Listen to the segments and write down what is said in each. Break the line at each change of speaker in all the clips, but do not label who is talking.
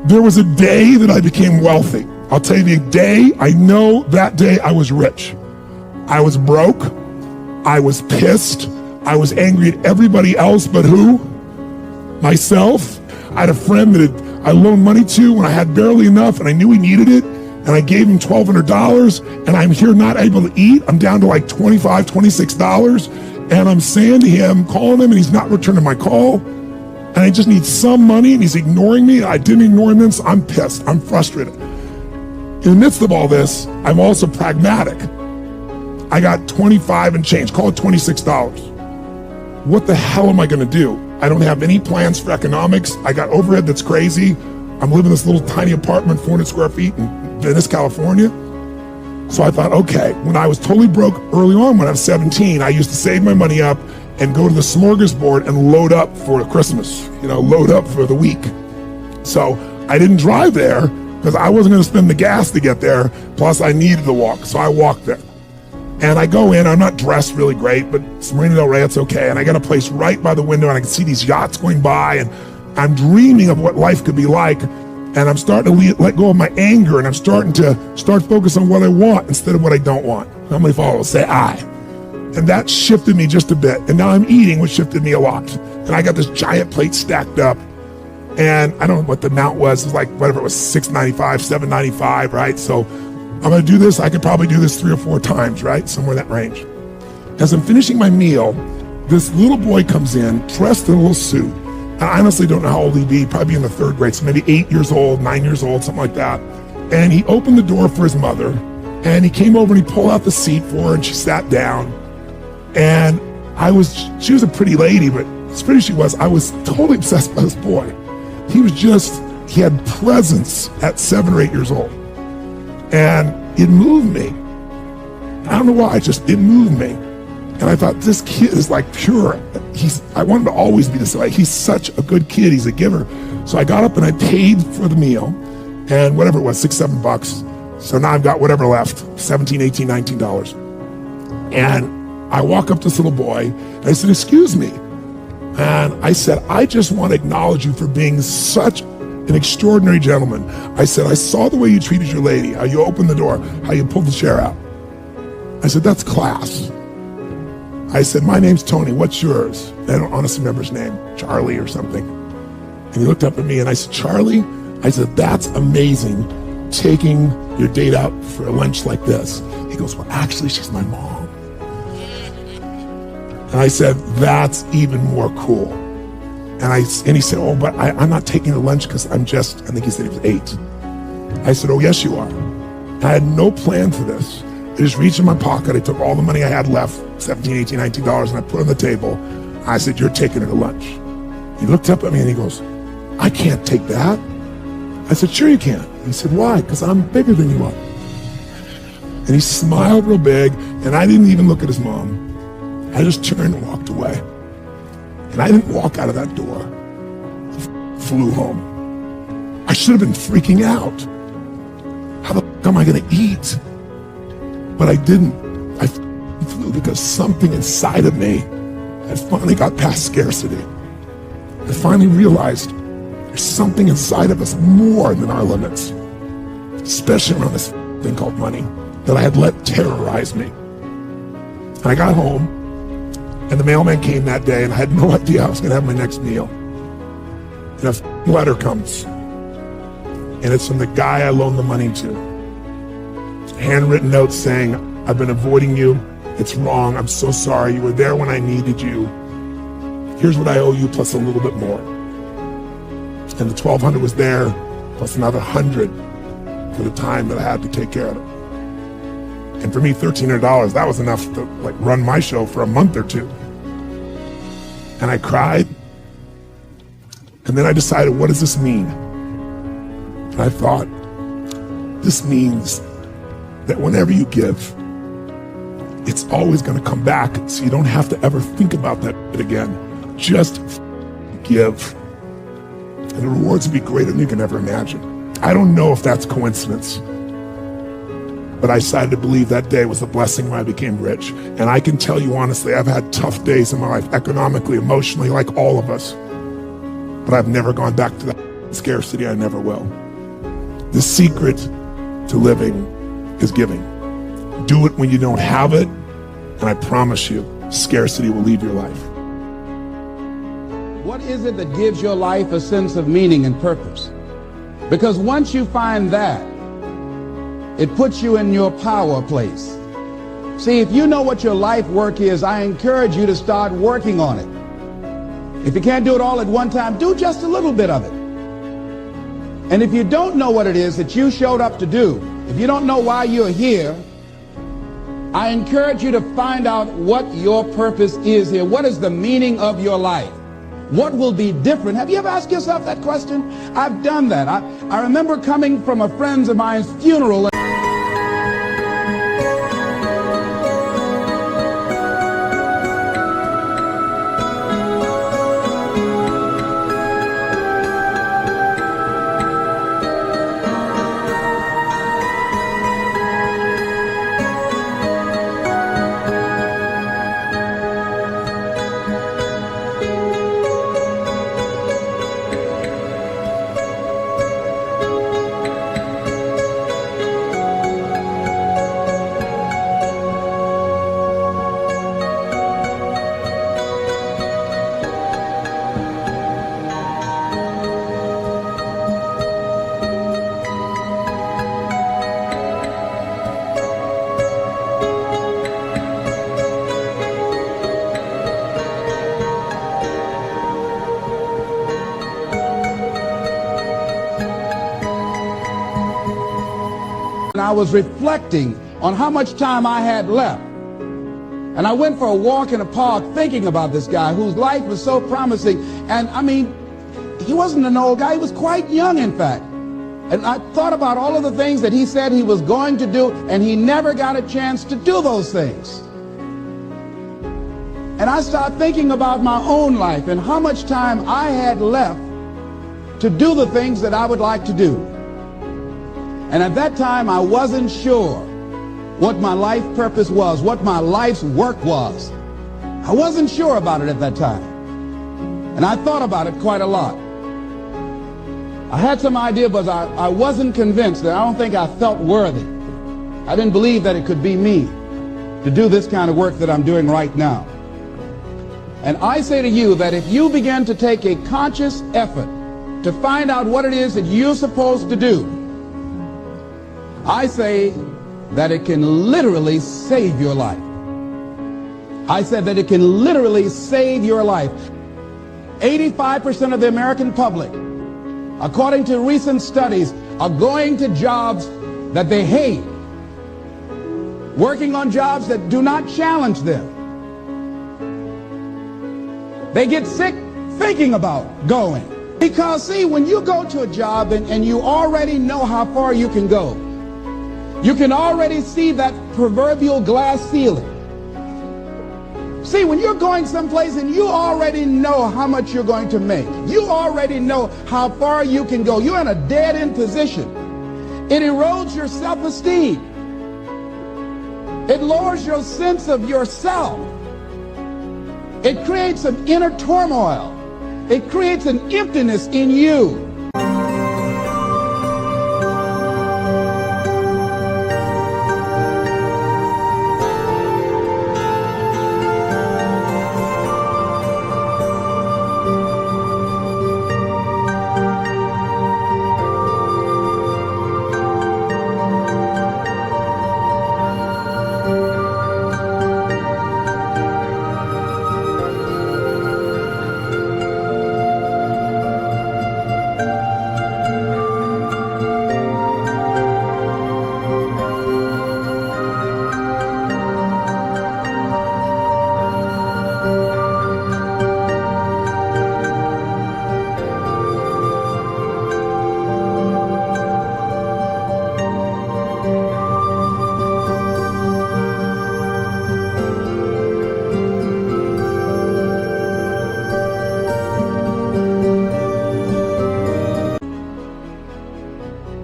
There was a day that I became wealthy. I'll tell you the day, I know that day I was rich. I was broke. I was pissed. I was angry at everybody else but who? Myself. I had a friend that I loaned money to when I had barely enough and I knew he needed it. And I gave him $1,200 and I'm here not able to eat. I'm down to like $25, $26. And I'm saying to him, calling him, and he's not returning my call. And I just need some money and he's ignoring me. I didn't ignore him, so I'm pissed. I'm frustrated. In the midst of all this, I'm also pragmatic. I got 25 and change, call it $26. What the hell am I gonna do? I don't have any plans for economics. I got overhead that's crazy. I'm living in this little tiny apartment, 400 square feet in Venice, California. So I thought, okay, when I was totally broke early on when I was 17, I used to save my money up and go to the smorgasbord and load up for Christmas, load up for the week. So I didn't drive there because I wasn't gonna spend the gas to get there, plus I needed to walk, so I walked there. And I go in, I'm not dressed really great, but it's Marina Del Rey, it's okay. And I got a place right by the window and I can see these yachts going by and I'm dreaming of what life could be like. And I'm starting to let go of my anger and I'm starting to focus on what I want instead of what I don't want. How many followers say I? And that shifted me just a bit. And now I'm eating, which shifted me a lot. And I got this giant plate stacked up. And I don't know what the amount was. It was like, whatever it was, $6.95, $7.95, right? So I'm gonna do this, I could probably do this 3 or 4 times, right? Somewhere in that range. As I'm finishing my meal, this little boy comes in, dressed in a little suit. I honestly don't know how old he'd be, probably in the 3rd grade, so maybe 8 years old, 9 years old, something like that. And he opened the door for his mother, and he came over and he pulled out the seat for her, and she sat down. And she was a pretty lady, but as pretty as she was, I was totally obsessed by this boy. He had presence at 7 or 8 years old. And it moved me. I don't know why, it moved me. And I thought, this kid is like pure. I want him to always be this way. He's such a good kid, he's a giver. So I got up and I paid for the meal, and whatever it was, $6, $7. So now I've got whatever left, $17, $18, $19. And I walk up to this little boy, and I said, excuse me. And I said, I just want to acknowledge you for being such an extraordinary gentleman. I said, I saw the way you treated your lady, how you opened the door, how you pulled the chair out. I said, that's class. I said, my name's Tony, what's yours? I don't honestly remember his name, Charlie or something. And he looked up at me and I said, Charlie? I said, that's amazing, taking your date out for a lunch like this. He goes, well, actually, she's my mom. And I said, that's even more cool. And he said, oh, but I'm not taking her lunch because I think he said he was 8. I said, oh, yes, you are. I had no plan for this. I just reached in my pocket, I took all the money I had left, $17, $18, $19, and I put it on the table. I said, you're taking her to lunch. He looked up at me and he goes, I can't take that. I said, sure you can. He said, why? Because I'm bigger than you are. And he smiled real big, and I didn't even look at his mom. I just turned and walked away. And I didn't walk out of that door. I flew home. I should have been freaking out. How the fuck am I gonna eat? But I didn't. I flew because something inside of me had finally got past scarcity. I finally realized there's something inside of us more than our limits, especially around this thing called money that I had let terrorize me. And I got home, and the mailman came that day, and I had no idea I was gonna have my next meal. And a letter comes, and it's from the guy I loaned the money to. Handwritten note saying, I've been avoiding you. It's wrong. I'm so sorry. You were there when I needed you. Here's what I owe you plus a little bit more. And the $1,200 was there plus another $100 for the time that I had to take care of it. And for me, $1,300, that was enough to run my show for a month or 2. And I cried. And then I decided, what does this mean? And I thought, this means that whenever you give, it's always gonna come back, so you don't have to ever think about that again. Just give. And the rewards will be greater than you can ever imagine. I don't know if that's coincidence, but I decided to believe that day was a blessing when I became rich. And I can tell you honestly, I've had tough days in my life, economically, emotionally, like all of us, but I've never gone back to that. Scarcity, I never will. The secret to living is giving. Do it when you don't have it, and I promise you, scarcity will leave your life.
What is it that gives your life a sense of meaning and purpose? Because once you find that, it puts you in your power place. See, if you know what your life work is, I encourage you to start working on it. If you can't do it all at one time, do just a little bit of it. And if you don't know what it is that you showed up to do, if you don't know why you're here, I encourage you to find out what your purpose is here. What is the meaning of your life? What will be different? Have you ever asked yourself that question? I've done that. I remember coming from a friend of mine's funeral. I was reflecting on how much time I had left. And I went for a walk in a park thinking about this guy whose life was so promising. And I mean, he wasn't an old guy. He was quite young, in fact. And I thought about all of the things that he said he was going to do, and he never got a chance to do those things. And I started thinking about my own life and how much time I had left to do the things that I would like to do. And at that time, I wasn't sure what my life purpose was, what my life's work was. I wasn't sure about it at that time. And I thought about it quite a lot. I had some idea, but I wasn't convinced. I don't think I felt worthy. I didn't believe that it could be me to do this kind of work that I'm doing right now. And I say to you that if you begin to take a conscious effort to find out what it is that you're supposed to do, I say that it can literally save your life. I said that it can literally save your life. 85% of the American public, according to recent studies, are going to jobs that they hate, working on jobs that do not challenge them. They get sick thinking about going. Because, see, when you go to a job and you already know how far you can go, you can already see that proverbial glass ceiling. See, when you're going someplace and you already know how much you're going to make, you already know how far you can go, you're in a dead-end position. It erodes your self-esteem. It lowers your sense of yourself. It creates an inner turmoil. It creates an emptiness in you.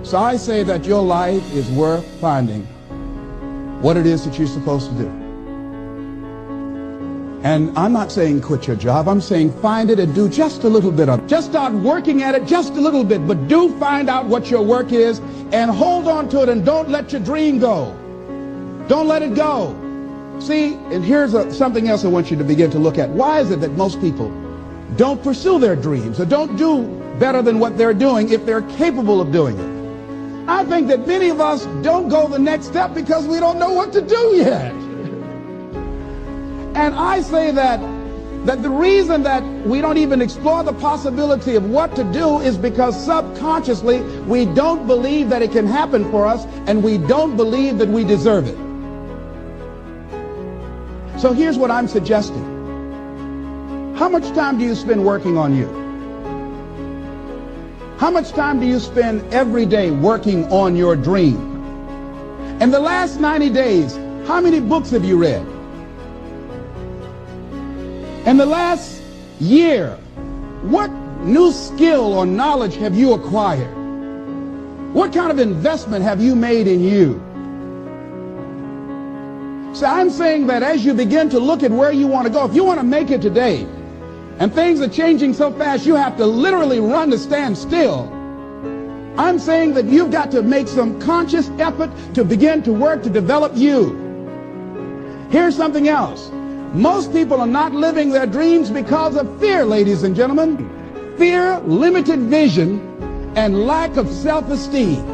So I say that your life is worth finding what it is that you're supposed to do. And I'm not saying quit your job. I'm saying find it and do just a little bit of it. Just start working at it just a little bit, but do find out what your work is and hold on to it, and don't let your dream go. Don't let it go. See, and here's something else I want you to begin to look at. Why is it that most people don't pursue their dreams or don't do better than what they're doing if they're capable of doing it? I think that many of us don't go the next step because we don't know what to do yet. And I say that the reason that we don't even explore the possibility of what to do is because subconsciously we don't believe that it can happen for us, and we don't believe that we deserve it. So here's what I'm suggesting. How much time do you spend working on you? How much time do you spend every day working on your dream? In the last 90 days, how many books have you read? In the last year, what new skill or knowledge have you acquired? What kind of investment have you made in you? So I'm saying that as you begin to look at where you want to go, if you want to make it today, and things are changing so fast you have to literally run to stand still, I'm saying that you've got to make some conscious effort to begin to work to develop you. Here's something else. Most people are not living their dreams because of fear, ladies and gentlemen. Fear, limited vision, and lack of self-esteem.